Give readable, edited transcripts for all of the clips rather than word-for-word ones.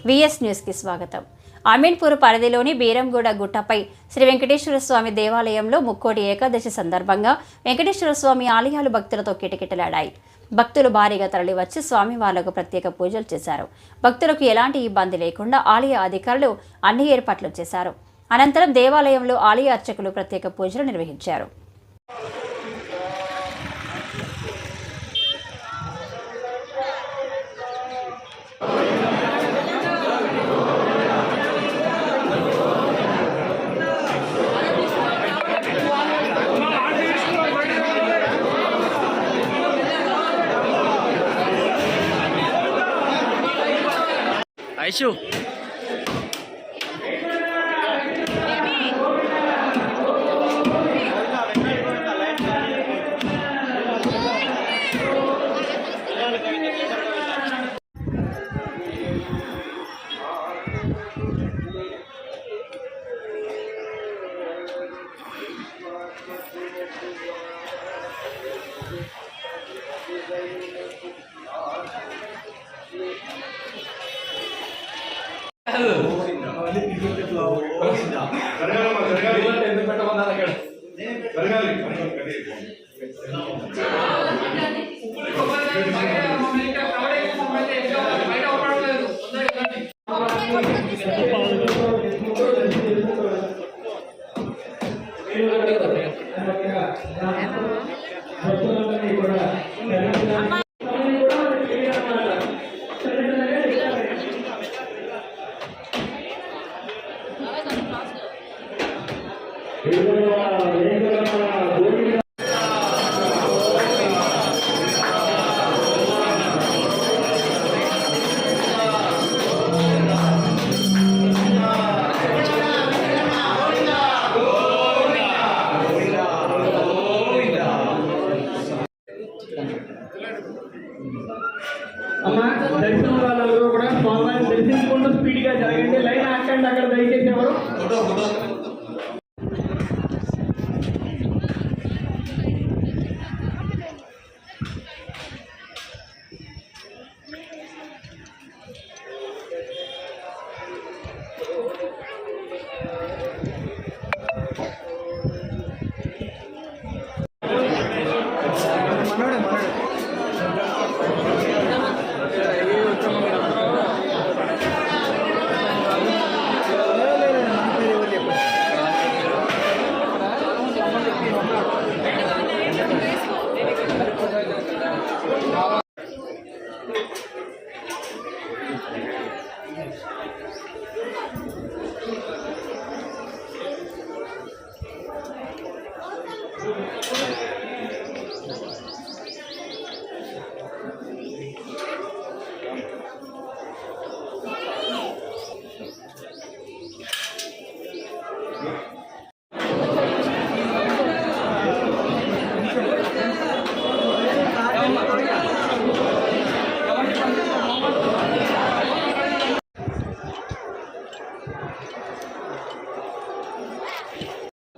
VS న్యూస్కి స్వాగతం. అమీన్పూర్ పరిధిలోని బీరంగూడ గుట్టపై శ్రీ వెంకటేశ్వర స్వామి దేవాలయంలో ముక్కోటి ఏకాదశి సందర్భంగా వెంకటేశ్వర స్వామి ఆలయాలు భక్తులతో కిటకిటలాడాయి. భక్తులు భారీగా తరలివచ్చి స్వామివార్లకు ప్రత్యేక పూజలు చేశారు. భక్తులకు ఎలాంటి ఇబ్బంది లేకుండా ఆలయ అధికారులు అన్ని ఏర్పాట్లు చేశారు. అనంతరం దేవాలయంలో ఆలయ అర్చకులు ప్రత్యేక పూజలు నిర్వహించారు. ఐషు అమ్మా దర్శనం వాళ్ళందరూ కూడా స్వామివారిని దర్శించుకుంటూ స్పీడ్గా జరగండి. లైన్ ఆకండి అక్కడ దయచేసి ఎవరు.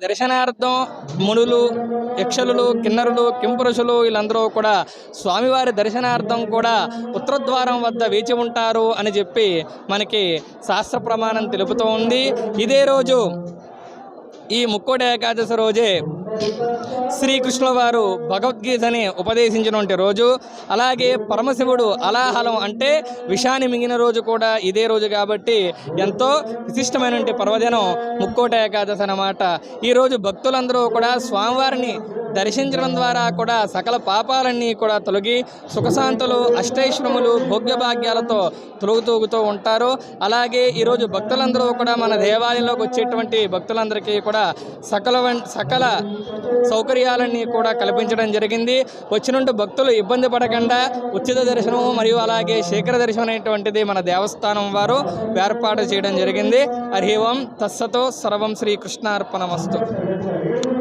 దర్శనార్థం మునులు, యక్షలులు, కిన్నరులు, కింపురుషులు వీళ్ళందరూ కూడా స్వామివారి దర్శనార్థం కూడా ఉత్తరద్వారం వద్ద వేచి ఉంటారు అని చెప్పి మనకి శాస్త్ర ప్రమాణం తెలుపుతూ ఉంది. ఇదే రోజు ఈ ముక్కోటి ఏకాదశి రోజే శ్రీకృష్ణుల వారు భగవద్గీతని ఉపదేశించినటువంటి రోజు. అలాగే పరమశివుడు అలాహలం అంటే విషాన్ని మింగిన రోజు కూడా ఇదే రోజు కాబట్టి ఎంతో విశిష్టమైనటువంటి పర్వదినం ముక్కోటి ఏకాదశి అన్నమాట. ఈరోజు భక్తులందరూ కూడా స్వామివారిని దర్శించడం ద్వారా కూడా సకల పాపాలన్నీ కూడా తొలగి సుఖశాంతులు, అష్టైశ్వరములు, భోగ్యభాగ్యాలతో తొలగుతూగుతూ ఉంటారు. అలాగే ఈరోజు భక్తులందరూ కూడా మన దేవాలయంలోకి వచ్చేటువంటి భక్తులందరికీ కూడా సకల సౌకర్యాలన్నీ కూడా కల్పించడం జరిగింది. వచ్చినట్టు భక్తులు ఇబ్బంది పడకుండా ఉచిత దర్శనం మరియు అలాగే శీఘ్ర దర్శనం అనేటువంటిది మన దేవస్థానం వారు ఏర్పాటు చేయడం జరిగింది. హరి ఓం తస్సతో సర్వం శ్రీకృష్ణార్పణమస్తు.